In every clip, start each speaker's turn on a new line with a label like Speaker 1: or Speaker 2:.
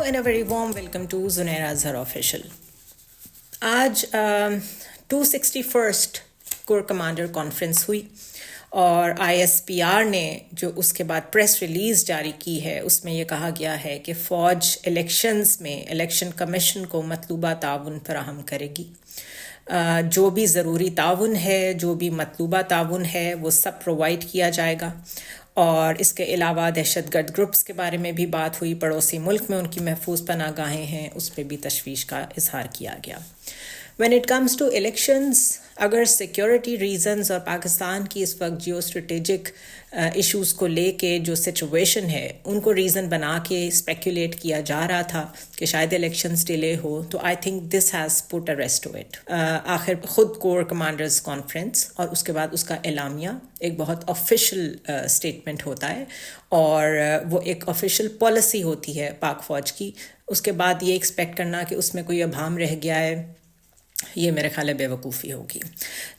Speaker 1: and a very warm welcome to Zunaira Azhar Official. آج 261st corps commander conference ہوئی اور ISPR نے جو اس کے بعد پریس ریلیز جاری کی ہے اس میں یہ کہا گیا ہے کہ فوج الیکشنز میں الیکشن کمیشن کو مطلوبہ تعاون فراہم کرے گی. جو بھی ضروری تعاون ہے، جو بھی مطلوبہ تعاون ہے وہ سب پرووائڈ کیا جائے گا. اور اس کے علاوہ دہشت گرد گروپس کے بارے میں بھی بات ہوئی، پڑوسی ملک میں ان کی محفوظ پناہ گاہیں ہیں، اس پہ بھی تشویش کا اظہار کیا گیا. When it comes to elections، اگر سیکیورٹی ریزنز اور پاکستان کی اس وقت جیو اسٹریٹجک ایشوز کو لے کے جو سچویشن ہے ان کو ریزن بنا کے اسپیکولیٹ کیا جا رہا تھا کہ شاید الیکشنز ڈیلے ہو، تو I think this has put a rest to it. آخر خود کور کمانڈرز کانفرنس اور اس کے بعد اس کا اعلامیہ ایک بہت آفیشیل اسٹیٹمنٹ ہوتا ہے اور وہ ایک آفیشیل پالیسی ہوتی ہے پاک فوج کی. اس کے بعد یہ ایکسپیکٹ کرنا کہ اس میں کوئی ابہام رہ گیا ہے، یہ میرے خیال ہے بے وقوفی ہوگی.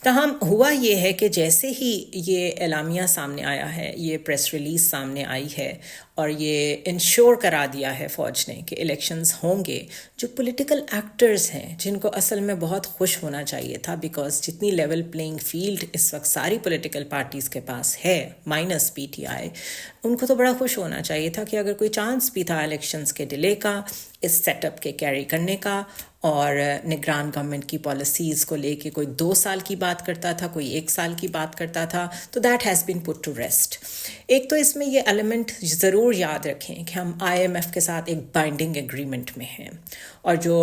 Speaker 1: تاہم ہوا یہ ہے کہ جیسے ہی یہ اعلامیہ سامنے آیا ہے، یہ پریس ریلیز سامنے آئی ہے اور یہ انشور کرا دیا ہے فوج نے کہ الیکشنز ہوں گے، جو پولیٹیکل ایکٹرز ہیں جن کو اصل میں بہت خوش ہونا چاہیے تھا، بیکاز جتنی لیول پلینگ فیلڈ اس وقت ساری پولیٹیکل پارٹیز کے پاس ہے مائنس PTI، ان کو تو بڑا خوش ہونا چاہیے تھا کہ اگر کوئی چانس بھی تھا الیکشنز کے ڈیلے کا، اس سیٹ اپ کے کیری کرنے کا، اور نگران گورنمنٹ کی پالیسیز کو لے کے کوئی 2 سال کی بات کرتا تھا، کوئی 1 سال کی بات کرتا تھا، تو that has been put to rest. ایک تو اس میں یہ ایلیمنٹ ضرور یاد رکھیں کہ ہم IMF کے ساتھ ایک بائنڈنگ ایگریمنٹ میں ہیں، اور جو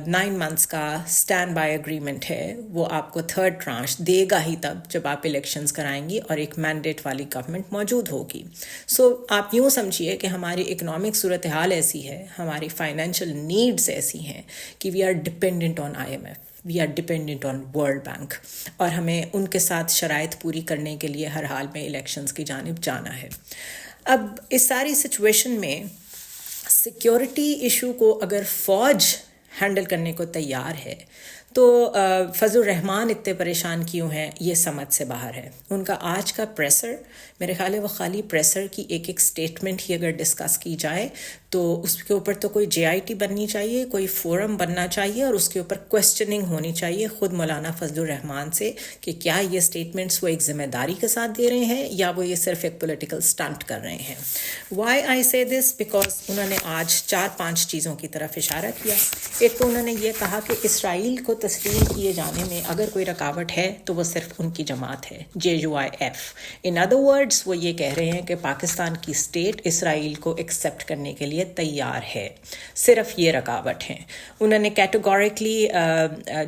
Speaker 1: 9 months کا اسٹینڈ بائی ایگریمنٹ ہے وہ آپ کو 3rd tranche دے گا ہی تب جب آپ الیکشنز کرائیں گی اور ایک مینڈیٹ والی گورنمنٹ موجود ہوگی. سو آپ یوں سمجھیے کہ ہماری اکنامک صورتحال ایسی ہے، ہماری فائنینشیل نیڈز ایسی ہیں کہ we are dependent on IMF, we are dependent on World Bank، اور ہمیں ان کے ساتھ شرائط پوری کرنے کے لیے ہر حال میں الیکشنز کی جانب جانا ہے. اب اس ساری سچویشن میں سیکیورٹی ایشو کو اگر فوج ہینڈل کرنے کو تیار ہے تو فضل الرحمان اتنے پریشان کیوں ہیں، یہ سمجھ سے باہر ہے. ان کا آج کا پریسر، میرے خیال ہے وہ خالی پریسر کی ایک اسٹیٹمنٹ ہی اگر ڈسکس کی جائے تو اس کے اوپر تو کوئی JIT بننی چاہیے، کوئی فورم بننا چاہیے اور اس کے اوپر کویسچننگ ہونی چاہیے خود مولانا فضل الرحمان سے کہ کیا یہ اسٹیٹمنٹس وہ ایک ذمہ داری کے ساتھ دے رہے ہیں یا وہ یہ صرف ایک پولیٹیکل اسٹنٹ کر رہے ہیں. وائی آئی سے دس؟ بیکاز انہوں نے آج 4-5 چیزوں کی طرف اشارہ کیا. ایک تو انہوں نے یہ کہا کہ اسرائیل کو تسلیم کیے جانے میں اگر کوئی رکاوٹ ہے تو وہ صرف ان کی جماعت ہے، JUIF. ان ادر ورڈز وہ یہ کہہ رہے ہیں کہ پاکستان کی اسٹیٹ اسرائیل کو ایکسیپٹ کرنے کے لیے تیار ہے، صرف یہ رکاوٹ ہیں. انہوں نے کیٹیگوریکلی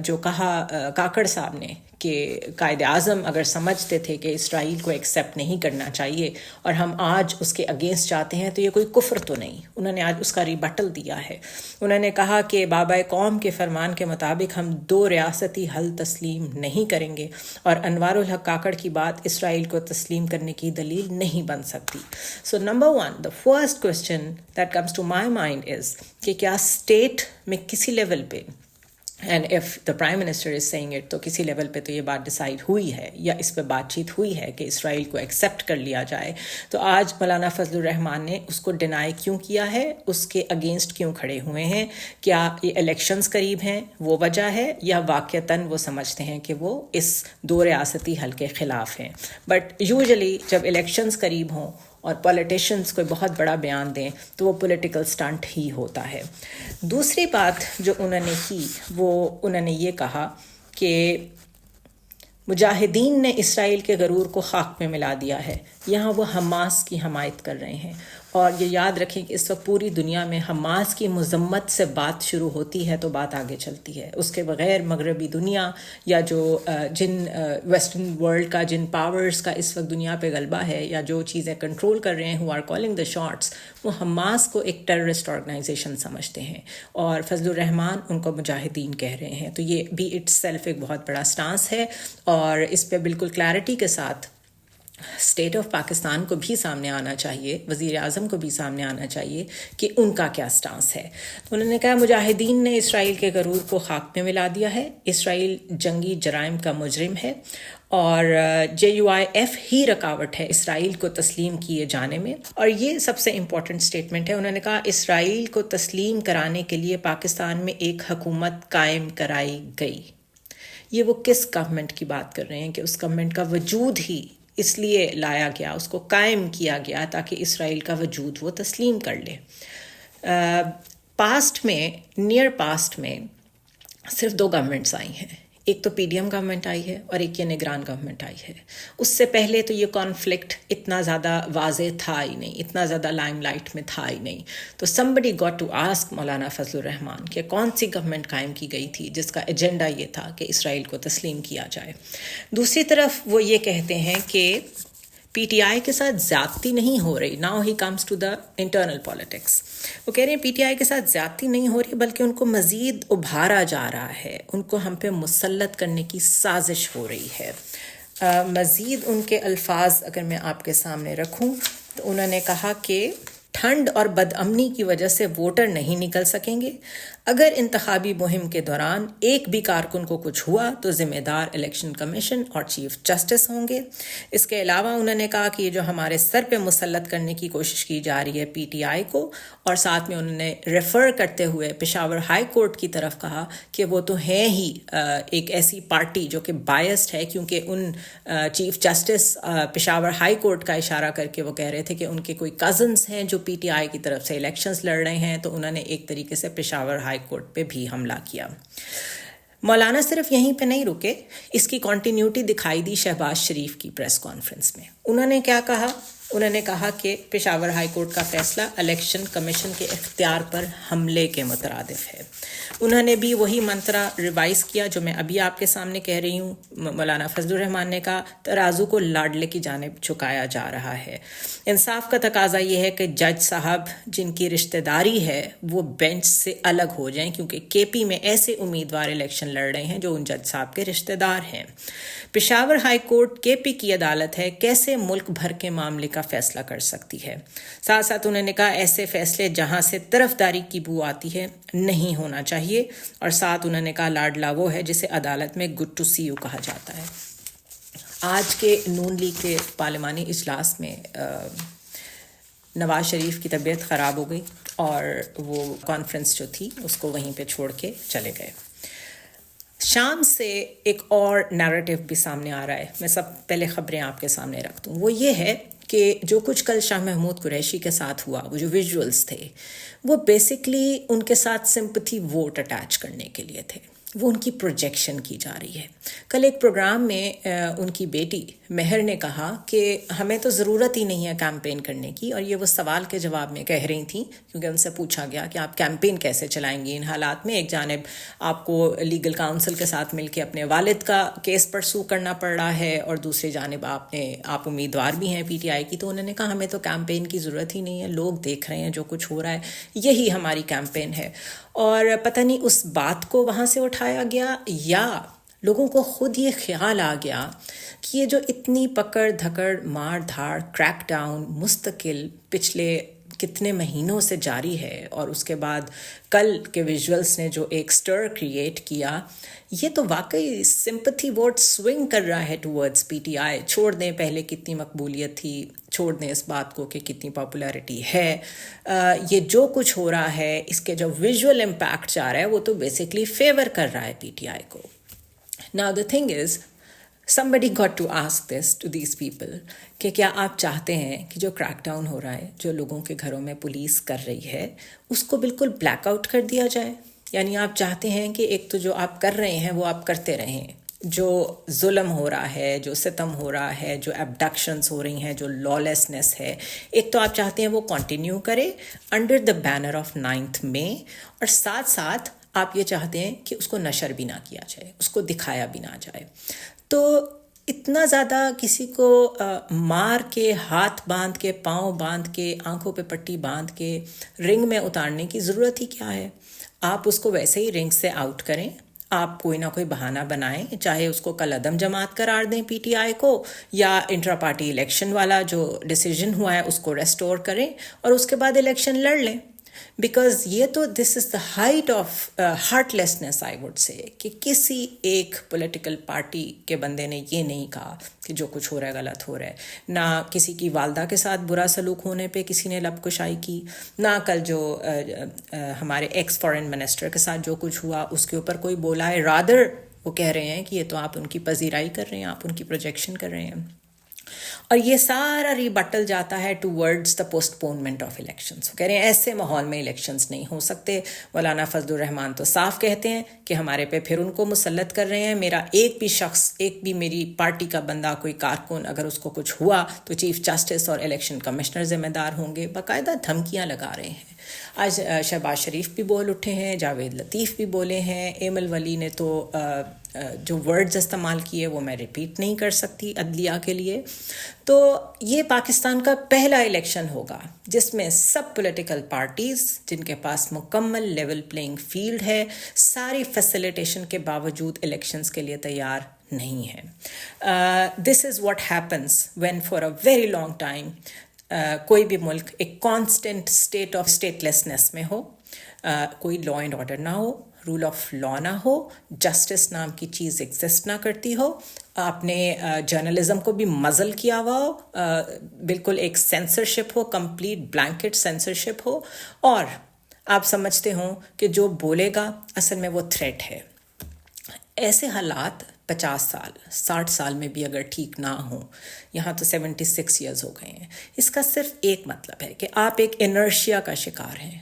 Speaker 1: جو کہا کاکڑ صاحب نے کہ قائد اعظم اگر سمجھتے تھے کہ اسرائیل کو ایکسیپٹ نہیں کرنا چاہیے اور ہم آج اس کے اگینسٹ جاتے ہیں تو یہ کوئی کفر تو نہیں. انہوں نے آج اس کا ریبٹل دیا ہے. انہوں نے کہا کہ بابا قوم کے فرمان کے مطابق ہم 2 ریاستی حل تسلیم نہیں کریں گے، اور انوار الحق کاکڑ کی بات اسرائیل کو تسلیم کرنے کی دلیل نہیں بن سکتی. سو number 1، the first question that comes to my mind is کہ کیا اسٹیٹ میں کسی لیول پہ، and if the prime minister is seeing it, تو کسی لیول پہ تو یہ بات ڈیسائیڈ ہوئی ہے یا اس پہ بات چیت ہوئی ہے کہ اسرائیل کو ایکسیپٹ کر لیا جائے. تو آج مولانا فضل الرحمان نے اس کو ڈینائی کیوں کیا ہے، اس کے اگینسٹ کیوں کھڑے ہوئے ہیں؟ کیا یہ الیکشنز قریب ہیں وہ وجہ ہے، یا واقعتاً وہ سمجھتے ہیں کہ وہ اس 2 ریاستی حل کے خلاف ہیں؟ بٹ یوزلی جب الیکشنز قریب ہوں اور پولیٹیشنز کوئی بہت بڑا بیان دیں تو وہ پولیٹیکل سٹنٹ ہی ہوتا ہے. دوسری بات جو انہوں نے کی وہ انہوں نے یہ کہا کہ مجاہدین نے اسرائیل کے غرور کو خاک میں ملا دیا ہے. یہاں وہ حماس کی حمایت کر رہے ہیں، اور یہ یاد رکھیں کہ اس وقت پوری دنیا میں حماس کی مذمت سے بات شروع ہوتی ہے تو بات آگے چلتی ہے. اس کے بغیر مغربی دنیا یا جو جن ویسٹرن ورلڈ کا جن پاورز کا اس وقت دنیا پہ غلبہ ہے یا جو چیزیں کنٹرول کر رہے ہیں، who are calling the shots، وہ حماس کو ایک ٹیررسٹ آرگنائزیشن سمجھتے ہیں اور فضل الرحمان ان کو مجاہدین کہہ رہے ہیں. تو یہ بھی اٹ سیلف ایک بہت بڑا سٹانس ہے، اور اس پہ بالکل کلیئرٹی کے ساتھ اسٹیٹ آف پاکستان کو بھی سامنے آنا چاہیے، وزیر اعظم کو بھی سامنے آنا چاہیے کہ ان کا کیا سٹانس ہے۔ تو انہوں نے کہا مجاہدین نے اسرائیل کے غرور کو خاک میں ملا دیا ہے، اسرائیل جنگی جرائم کا مجرم ہے اور JUIF ہی رکاوٹ ہے اسرائیل کو تسلیم کیے جانے میں۔ اور یہ سب سے امپورٹنٹ سٹیٹمنٹ ہے، انہوں نے کہا اسرائیل کو تسلیم کرانے کے لیے پاکستان میں ایک حکومت قائم کرائی گئی۔ یہ وہ کس گورنمنٹ کی بات کر رہے ہیں کہ اس گورنمنٹ کا وجود ہی اس لیے لایا گیا، اس کو قائم کیا گیا تاکہ اسرائیل کا وجود وہ تسلیم کر لے۔ پاسٹ میں، نیئر پاسٹ میں صرف 2 گورنمنٹس آئی ہیں، ایک تو PDM گورنمنٹ آئی ہے اور ایک یہ نگران گورنمنٹ آئی ہے۔ اس سے پہلے تو یہ کانفلکٹ اتنا زیادہ واضح تھا ہی نہیں، اتنا زیادہ لائم لائٹ میں تھا ہی نہیں۔ تو somebody got to ask مولانا فضل الرحمان کہ کون سی گورنمنٹ قائم کی گئی تھی جس کا ایجنڈا یہ تھا کہ اسرائیل کو تسلیم کیا جائے۔ دوسری طرف وہ یہ کہتے ہیں کہ PTI کے ساتھ زیادتی نہیں ہو رہی۔ Now he comes to the internal politics. وہ کہہ رہے ہیں PTI کے ساتھ زیادتی نہیں ہو رہی بلکہ ان کو مزید ابھارا جا رہا ہے، ان کو ہم پہ مسلط کرنے کی سازش ہو رہی ہے۔ مزید ان کے الفاظ اگر میں آپ کے سامنے رکھوں تو انہوں نے کہا کہ ٹھنڈ اور بدامنی کی وجہ سے ووٹر نہیں نکل سکیں گے۔ اگر انتخابی مہم کے دوران ایک بھی کارکن کو کچھ ہوا تو ذمہ دار الیکشن کمیشن اور چیف جسٹس ہوں گے۔ اس کے علاوہ انہوں نے کہا کہ یہ جو ہمارے سر پہ مسلط کرنے کی کوشش کی جا رہی ہے PTI کو، اور ساتھ میں انہوں نے ریفر کرتے ہوئے پشاور ہائی کورٹ کی طرف کہا کہ وہ تو ہیں ہی ایک ایسی پارٹی جو کہ بائسڈ ہے، کیونکہ in chief justice Peshawar high court کا اشارہ کر کے وہ کہہ رہے تھے کہ ان کے کوئی کزنس ہیں جو PTI کی طرف سے الیکشنز لڑ رہے ہیں، تو انہوں نے ایک طریقے سے پشاور ہائی کورٹ پہ بھی حملہ کیا۔ مولانا صرف یہیں پہ نہیں رکے، اس کی کنٹینیوٹی دکھائی دی شہباز شریف کی پریس کانفرنس میں۔ انہوں نے کیا کہا؟ انہوں نے کہا کہ پشاور ہائی کورٹ کا فیصلہ الیکشن کمیشن کے اختیار پر حملے کے مترادف ہے۔ انہوں نے بھی وہی منترا ریوائز کیا جو میں ابھی آپ کے سامنے کہہ رہی ہوں۔ مولانا فضل الرحمان نے کہا ترازو کو لاڈلے کی جانب جھکایا جا رہا ہے۔ انصاف کا تقاضا یہ ہے کہ جج صاحب جن کی رشتہ داری ہے وہ بینچ سے الگ ہو جائیں، کیونکہ KP میں ایسے امیدوار الیکشن لڑ رہے ہیں جو ان جج صاحب کے رشتہ دار ہیں۔ پشاور ہائی کورٹ KP کی عدالت ہے، کیسے ملک بھر کے معاملے کا فیصلہ کر سکتی ہے؟ ساتھ ساتھ انہوں نے کہا ایسے فیصلے جہاں سے طرفداری کی بو آتی ہے نہیں ہونا چاہیے، اور ساتھ انہوں نے کہا لاڈلا وہ ہے جسے عدالت میں گڈ ٹو سی یو کہا جاتا ہے۔ آج کے نون لیگ کے پارلیمانی اجلاس میں نواز شریف کی طبیعت خراب ہو گئی اور وہ کانفرنس جو تھی اس کو وہیں پہ چھوڑ کے چلے گئے۔ شام سے ایک اور نیریٹو بھی سامنے آ رہا ہے، میں سب پہلے خبریں آپ کے سامنے رکھ دوں۔ وہ یہ ہے کہ جو کچھ کل شاہ محمود قریشی کے ساتھ ہوا، وہ جو ویژولز تھے، وہ بیسکلی ان کے ساتھ سمپتھی ووٹ اٹیچ کرنے کے لیے تھے، وہ ان کی پروجیکشن کی جا رہی ہے۔ کل ایک پروگرام میں ان کی بیٹی مہر نے کہا کہ ہمیں تو ضرورت ہی نہیں ہے کیمپین کرنے کی، اور یہ وہ سوال کے جواب میں کہہ رہی تھیں، کیونکہ ان سے پوچھا گیا کہ آپ کیمپین کیسے چلائیں گی ان حالات میں؟ ایک جانب آپ کو لیگل کاؤنسل کے ساتھ مل کے اپنے والد کا کیس پرسو کرنا پڑ رہا ہے، اور دوسری جانب آپ امیدوار بھی ہیں PTI کی۔ تو انہوں نے کہا ہمیں تو کیمپین کی ضرورت ہی نہیں ہے، لوگ دیکھ رہے ہیں جو کچھ ہو رہا ہے، یہی ہماری کیمپین ہے۔ اور پتہ نہیں اس بات کو وہاں سے اٹھایا گیا یا لوگوں کو خود یہ خیال آ گیا کہ یہ جو اتنی پکڑ دھکڑ مار دھاڑ کریک ڈاؤن مستقل پچھلے کتنے مہینوں سے جاری ہے، اور اس کے بعد کل کے ویژولز نے جو ایک سٹر کریٹ کیا، یہ تو واقعی سمپتھی ووٹ سوئنگ کر رہا ہے ٹورڈز PTI۔ چھوڑ دیں پہلے کتنی مقبولیت تھی، چھوڑ دیں اس بات کو کہ کتنی پاپولیرٹی ہے، یہ جو کچھ ہو رہا ہے اس کے جو ویژول امپیکٹ جا رہا ہے وہ تو بیسکلی فیور کر رہا ہے PTI کو۔ Now the thing is, somebody got to ask this to these people کہ کیا آپ چاہتے ہیں کہ جو کریک ڈاؤن ہو رہا ہے، جو لوگوں کے گھروں میں پولیس کر رہی ہے، اس کو بالکل بلیک آؤٹ کر دیا جائے؟ یعنی آپ چاہتے ہیں کہ ایک تو جو آپ کر رہے ہیں وہ آپ کرتے رہیں، جو ظلم ہو رہا ہے، جو ستم ہو رہا ہے، جو ایبڈکشنز ہو رہی ہیں، جو لالیسنس ہے، ایک تو آپ چاہتے ہیں وہ کنٹینیو کرے انڈر دا بینر آف 9 مئی، اور ساتھ ساتھ آپ یہ چاہتے ہیں کہ اس کو نشر بھی نہ کیا جائے، اس کو دکھایا بھی نہ جائے۔ تو اتنا زیادہ کسی کو مار کے، ہاتھ باندھ کے، پاؤں باندھ کے، آنکھوں پہ پٹی باندھ کے رنگ میں اتارنے کی ضرورت ہی کیا ہے؟ آپ اس کو ویسے ہی رنگ سے آؤٹ کریں، آپ کوئی نہ کوئی بہانہ بنائیں، چاہے اس کو کل عدم جماعت قرار دیں پی ٹی آئی کو، یا انٹرا پارٹی الیکشن والا جو ڈیسیجن ہوا ہے اس کو ریسٹور کریں اور اس کے بعد الیکشن لڑ لیں. بیکاز یہ تو this is the height of heartlessness I would say, کہ کسی ایک پولیٹیکل پارٹی کے بندے نے یہ نہیں کہا کہ جو کچھ ہو رہا ہے غلط ہو رہا ہے. نہ کسی کی والدہ کے ساتھ برا سلوک ہونے پہ کسی نے لب کشائی کی، نہ کل جو ہمارے ایکس فارن منسٹر کے ساتھ جو کچھ ہوا اس کے اوپر کوئی بولا ہے. رادر وہ کہہ رہے ہیں کہ یہ تو آپ ان کی پذیرائی کر رہے ہیں، آپ ان کی پروجیکشن کر رہے ہیں. اور یہ سارا ریبٹل جاتا ہے towards the postponement of elections. کہہ رہے ہیں ایسے ماحول میں الیکشنس نہیں ہو سکتے. مولانا فضل الرحمان تو صاف کہتے ہیں کہ ہمارے پہ پھر ان کو مسلط کر رہے ہیں. میرا ایک بھی شخص، ایک بھی میری پارٹی کا بندہ، کوئی کارکن اگر اس کو کچھ ہوا تو چیف جسٹس اور الیکشن کمشنر ذمہ دار ہوں گے. باقاعدہ دھمکیاں لگا رہے ہیں. آج شہباز شریف بھی بول اٹھے ہیں، جاوید لطیف بھی بولے ہیں، ایمل ولی نے تو جو ورڈز استعمال کیے وہ میں ریپیٹ نہیں کر سکتی عدلیہ کے لیے. تو یہ پاکستان کا پہلا الیکشن ہوگا جس میں سب پولیٹیکل پارٹیز جن کے پاس مکمل لیول پلینگ فیلڈ ہے، ساری فیسیلیٹیشن کے باوجود الیکشنز کے لیے تیار نہیں ہے. This is what happens when for a very long time کوئی بھی ملک ایک constant state of statelessness میں ہو، کوئی لا اینڈ آرڈر نہ ہو، رول آف لا نہ ہو، جسٹس نام کی چیز ایگزسٹ نہ کرتی ہو، آپ نے جرنلزم کو بھی مزل کیا ہوا ہو، بالکل ایک سینسرشپ ہو، کمپلیٹ بلینکٹ سینسرشپ ہو، اور آپ سمجھتے ہوں کہ جو بولے گا اصل میں وہ تھریٹ ہے. ایسے حالات 50 سال 60 سال میں بھی اگر ٹھیک نہ ہوں، یہاں تو 76 ایئرز ہو گئے ہیں. اس کا صرف ایک مطلب ہے کہ آپ ایک انرشیا کا شکار ہیں،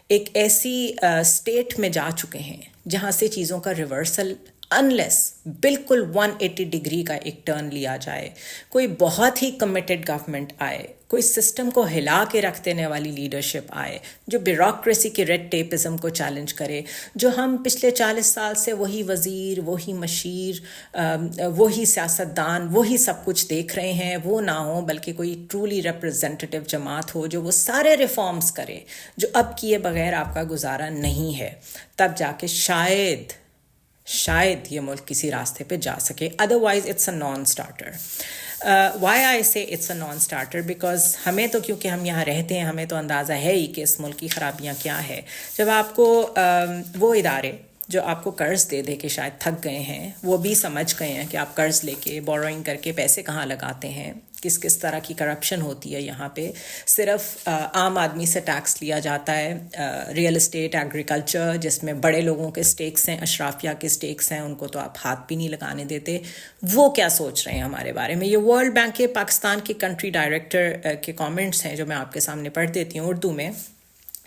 Speaker 1: ایک ایسی اسٹیٹ میں جا چکے ہیں جہاں سے چیزوں کا ریورسل انلیس بالکل 180 ڈگری کا ایک ٹرن لیا جائے، کوئی بہت ہی کمیٹڈ گورنمنٹ آئے، کوئی سسٹم کو ہلا کے رکھ دینے والی لیڈرشپ آئے جو بیوروکریسی کے ریڈ ٹیپزم کو چیلنج کرے، جو ہم پچھلے 40 سال سے وہی وزیر، وہی مشیر، وہی سیاستدان، وہی سب کچھ دیکھ رہے ہیں، وہ نہ ہو بلکہ کوئی ٹرولی ریپرزینٹیو جماعت ہو جو وہ سارے ریفارمز کرے جو اب کیے بغیر آپ کا گزارا نہیں ہے. تب جا کے شاید یہ ملک کسی راستے پہ جا سکے. Otherwise it's a non starter. Why I say it's a non starter? Because ہمیں تو، کیونکہ ہم یہاں رہتے ہیں، ہمیں تو اندازہ ہے ہی کہ اس ملک کی خرابیاں کیا ہے. جب آپ کو وہ ادارے جو آپ کو قرض دے کے شاید تھک گئے ہیں، وہ بھی سمجھ گئے ہیں کہ آپ قرض لے کے بوروئنگ کر کے پیسے کہاں لگاتے ہیں، کس طرح کی کرپشن ہوتی ہے یہاں پہ. صرف عام آدمی سے ٹیکس لیا جاتا ہے، ریئل اسٹیٹ، ایگریکلچر جس میں بڑے لوگوں کے سٹیکس ہیں، اشرافیہ کے سٹیکس ہیں، ان کو تو آپ ہاتھ بھی نہیں لگانے دیتے. وہ کیا سوچ رہے ہیں ہمارے بارے میں؟ یہ ورلڈ بینک کے پاکستان کے کنٹری ڈائریکٹر کے کامنٹس ہیں جو میں آپ کے سامنے پڑھ دیتی ہوں اردو میں.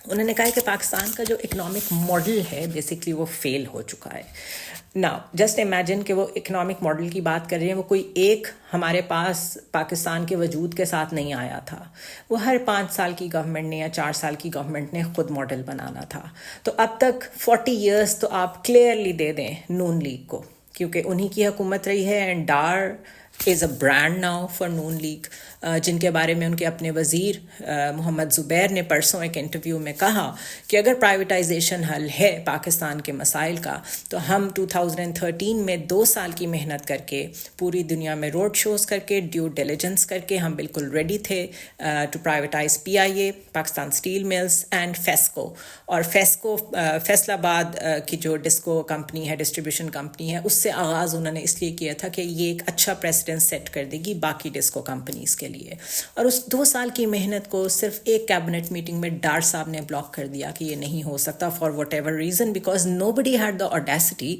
Speaker 1: انہوں نے کہا کہ پاکستان کا جو اکنامک ماڈل ہے بیسکلی وہ فیل ہو چکا ہے. نا جسٹ امیجن کہ وہ اکنامک ماڈل کی بات کر رہے ہیں، وہ کوئی ایک ہمارے پاس پاکستان کے وجود کے ساتھ نہیں آیا تھا، وہ ہر 5 سال کی گورنمنٹ نے یا 4 سال کی گورنمنٹ نے خود ماڈل بنانا تھا. تو اب تک 40 ایئرس تو آپ کلیئرلی دے دیں نون لیگ کو، کیونکہ انہی کی حکومت رہی ہے. And Dar is a brand now for Noon League, جن کے بارے میں ان کے اپنے وزیر محمد زبیر نے پرسوں ایک انٹرویو میں کہا کہ اگر پرائیویٹائزیشن حل ہے پاکستان کے مسائل کا تو ہم 2013 میں 2 سال کی محنت کر کے، پوری دنیا میں روڈ شوز کر کے، ڈیو ڈیلیجنس کر کے ہم بالکل ریڈی تھے to privatize PIA، Pakistan steel mills and FESCO. اور فیسکو فیصل آباد کی جو ڈسکو کمپنی ہے، ڈسٹریبیوشن کمپنی ہے، اس سے آغاز انہوں نے اس لیے کیا تھا کہ یہ ایک اچھا پریسیڈنٹ سیٹ کر دے گی باقی ڈسکو کمپنیز کے لیے. اور اس 2 سال کی محنت کو صرف ایک کیبنٹ میٹنگ میں ڈار صاحب نے بلاک کر دیا کہ یہ نہیں ہو سکتا for whatever reason, because nobody had the audacity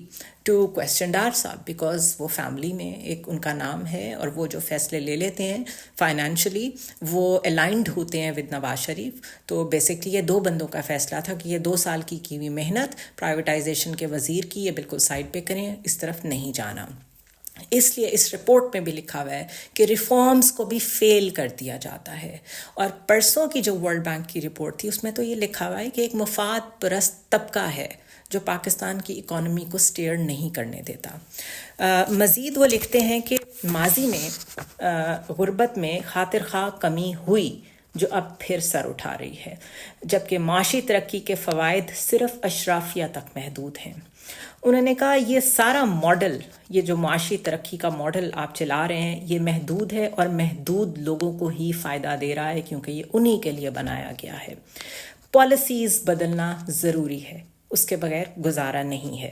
Speaker 1: to question Dar صاحب، بیکاز وہ فیملی میں ایک ان کا نام ہے اور وہ جو فیصلے لے لیتے ہیں فائنینشلی وہ الائنڈ ہوتے ہیں ود نواز شریف. تو بیسکلی یہ 2 بندوں کا فیصلہ تھا کہ یہ 2 سال کی ہوئی محنت پرائیویٹائزیشن کے وزیر کی یہ بالکل سائڈ پہ کریں، اس طرف نہیں جانا. اس لیے اس رپورٹ میں بھی لکھا ہوا ہے کہ ریفارمز کو بھی فیل کر دیا جاتا ہے. اور پرسوں کی جو ورلڈ بینک کی رپورٹ تھی اس میں تو یہ لکھا ہوا ہے کہ ایک مفاد پرست طبقہ ہے جو پاکستان کی اکانومی کو سٹیئر نہیں کرنے دیتا. مزید وہ لکھتے ہیں کہ ماضی میں غربت میں خاطر خواہ کمی ہوئی جو اب پھر سر اٹھا رہی ہے، جبکہ معاشی ترقی کے فوائد صرف اشرافیہ تک محدود ہیں. انہوں نے کہا یہ سارا ماڈل، یہ جو معاشی ترقی کا ماڈل آپ چلا رہے ہیں، یہ محدود ہے اور محدود لوگوں کو ہی فائدہ دے رہا ہے، کیونکہ یہ انہی کے لیے بنایا گیا ہے۔ پالیسیز بدلنا ضروری ہے، اس کے بغیر گزارا نہیں ہے۔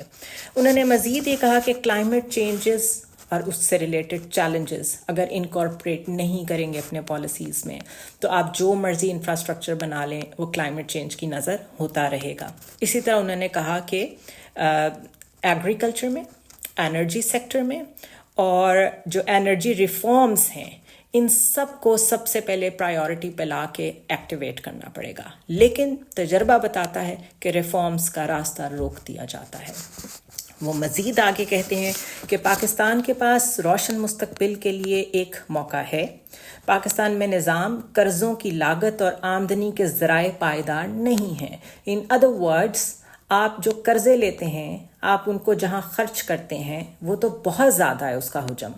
Speaker 1: انہوں نے مزید یہ کہا کہ کلائمیٹ چینجز اور اس سے ریلیٹڈ چیلنجز اگر انکارپوریٹ نہیں کریں گے اپنے پالیسیز میں، تو آپ جو مرضی انفراسٹرکچر بنا لیں وہ کلائمیٹ چینج کی نظر ہوتا رہے گا۔ اسی طرح انہوں نے کہا کہ ایگریکلچر میں، انرجی سیکٹر میں اور جو انرجی ریفارمز ہیں، ان سب کو سب سے پہلے پرائیورٹی پہ لا کے ایکٹیویٹ کرنا پڑے گا، لیکن تجربہ بتاتا ہے کہ ریفارمز کا راستہ روک دیا جاتا ہے۔ وہ مزید آگے کہتے ہیں کہ پاکستان کے پاس روشن مستقبل کے لیے ایک موقع ہے۔ پاکستان میں نظام قرضوں کی لاگت اور آمدنی کے ذرائع پائیدار نہیں ہیں۔ ان ادر ورڈز، آپ جو قرضے لیتے ہیں، آپ ان کو جہاں خرچ کرتے ہیں وہ تو بہت زیادہ ہے اس کا حجم،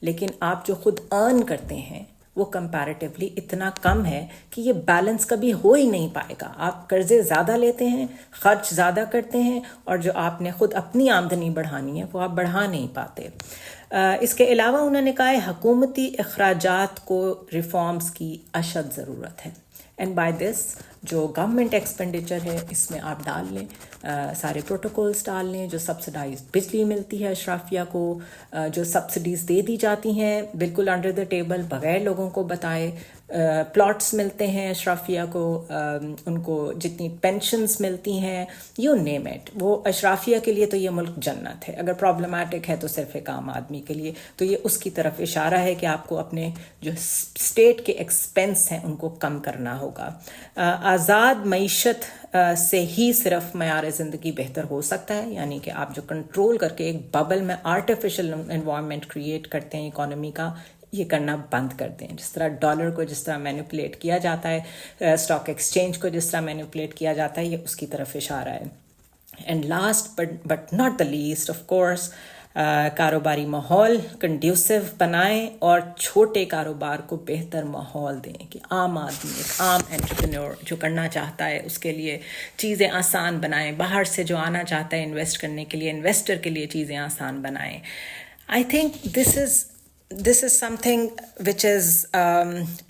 Speaker 1: لیکن آپ جو خود ارن کرتے ہیں وہ کمپیریٹیولی اتنا کم ہے کہ یہ بیلنس کبھی ہو ہی نہیں پائے گا۔ آپ قرضے زیادہ لیتے ہیں، خرچ زیادہ کرتے ہیں، اور جو آپ نے خود اپنی آمدنی بڑھانی ہے وہ آپ بڑھا نہیں پاتے۔ اس کے علاوہ انہوں نے کہا ہے حکومتی اخراجات کو ریفارمز کی اشد ضرورت ہے۔ اینڈ بائی دس، جو گورنمنٹ ایکسپینڈیچر ہے اس میں آپ ڈال لیں، سارے پروٹوکولز ڈال لیں، جو سبسڈائز بجلی ملتی ہے اشرافیہ کو، جو سبسڈیز دے دی جاتی ہیں بالکل انڈر دا ٹیبل بغیر لوگوں کو بتائے، پلاٹس ملتے ہیں اشرافیہ کو، ان کو جتنی پینشنز ملتی ہیں، یو نیم اٹ، وہ اشرافیہ کے لیے تو یہ ملک جنت ہے۔ اگر پرابلمٹک ہے تو صرف ایک عام آدمی کے لیے، تو یہ اس کی طرف اشارہ ہے کہ آپ کو اپنے جو اسٹیٹ کے ایکسپینس ہیں ان کو کم کرنا ہوگا۔ آزاد معیشت سے ہی صرف معیار زندگی بہتر ہو سکتا ہے، یعنی کہ آپ جو کنٹرول کر کے ایک ببل میں آرٹیفیشل انوائرمنٹ کریٹ کرتے ہیں اکانومی کا، یہ کرنا بند کر دیں۔ جس طرح ڈالر کو جس طرح مینیپولیٹ کیا جاتا ہے، اسٹاک ایکسچینج کو جس طرح مینیپولیٹ کیا جاتا ہے، یہ اس کی طرف اشارہ ہے۔ And last but not the least, of course, کاروباری ماحول کنڈیوسو بنائیں اور چھوٹے کاروبار کو بہتر ماحول دیں کہ عام آدمی، ایک عام انٹرپرینور جو کرنا چاہتا ہے اس کے لیے چیزیں آسان بنائیں، باہر سے جو آنا چاہتا ہے انویسٹ کرنے کے لیے، انویسٹر کے لیے چیزیں آسان بنائیں۔ I think this is something which is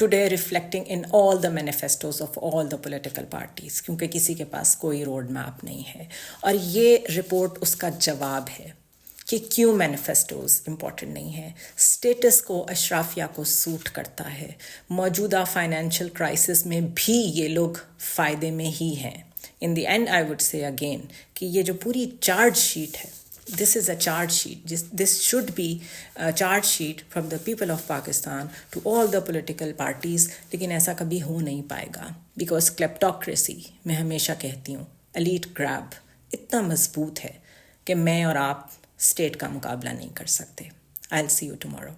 Speaker 1: today reflecting in all the manifestos of all the political parties، کیونکہ کسی کے پاس کوئی روڈ میپ نہیں ہے، اور یہ رپورٹ اس کا جواب ہے کہ کیوں مینیفیسٹوز امپورٹنٹ نہیں ہے۔ اسٹیٹس کو، اشرافیہ کو سوٹ کرتا ہے، موجودہ فائنینشیل کرائسس میں بھی یہ لوگ فائدے میں ہی ہیں۔ In the end I would say again کہ یہ جو پوری چارج شیٹ ہے، this is a charge sheet. This should be a charge sheet from the people of Pakistan to all the political parties، لیکن ایسا کبھی ہو نہیں پائے گا، because kleptocracy، میں ہمیشہ کہتی ہوں، elite grab اتنا مضبوط ہے کہ میں اور آپ اسٹیٹ کا مقابلہ نہیں کر سکتے۔ I'll see you tomorrow.